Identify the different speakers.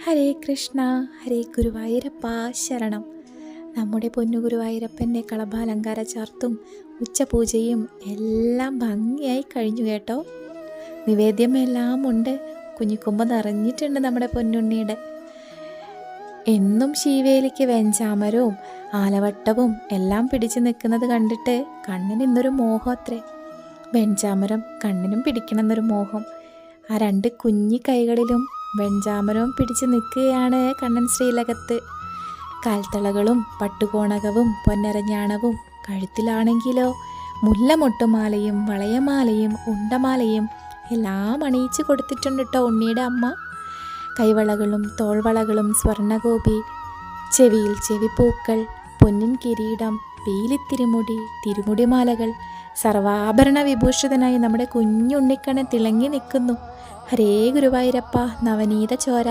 Speaker 1: ഹരേ കൃഷ്ണ. ഹരേ ഗുരുവായൂരപ്പ ശരണം. നമ്മുടെ പൊന്നു ഗുരുവായൂരപ്പൻ്റെ കളഭാലങ്കാര ചാർത്തും ഉച്ചപൂജയും എല്ലാം ഭംഗിയായി കഴിഞ്ഞു കേട്ടോ. നിവേദ്യം എല്ലാം ഉണ്ട്. കുഞ്ഞിക്കുമ്പ് നിറഞ്ഞിട്ടുണ്ട് നമ്മുടെ പൊന്നുണ്ണിയുടെ. എന്നും ശീവേലിക്ക് വെഞ്ചാമരവും ആലവട്ടവും എല്ലാം പിടിച്ചു നിൽക്കുന്നത് കണ്ടിട്ട് കണ്ണിന് ഇന്നൊരു മോഹം അത്രേ. വെഞ്ചാമരം കണ്ണിനും പിടിക്കണമെന്നൊരു മോഹം. ആ രണ്ട് കുഞ്ഞി കൈകളിലും വെഞ്ചാമരവും പിടിച്ചു നിൽക്കുകയാണ് കണ്ണൻ ശ്രീലകത്ത്. കാൽത്തളകളും പട്ടുകോണകവും പൊന്നരഞ്ഞാണവും, കഴുത്തിലാണെങ്കിലോ മുല്ലമൊട്ടുമാലയും വളയമാലയും ഉണ്ടമാലയും എല്ലാം അണിയിച്ചു കൊടുത്തിട്ടുണ്ട് കേട്ടോ ഉണ്ണിയുടെ അമ്മ. കൈവളകളും തോൾവളകളും സ്വർണ്ണഗോപി, ചെവിയിൽ ചെവിപ്പൂക്കൾ, പൊന്നിൻ കിരീടം, പീലിത്തിരുമുടി, തിരുമുടിമാലകൾ, സർവാഭരണ വിഭൂഷിതനായി നമ്മുടെ കുഞ്ഞുണ്ണിക്കണ്ണൻ തിളങ്ങി നിൽക്കുന്നു. ഹരേ ഗുരുവായൂരപ്പ നവനീത ചോര.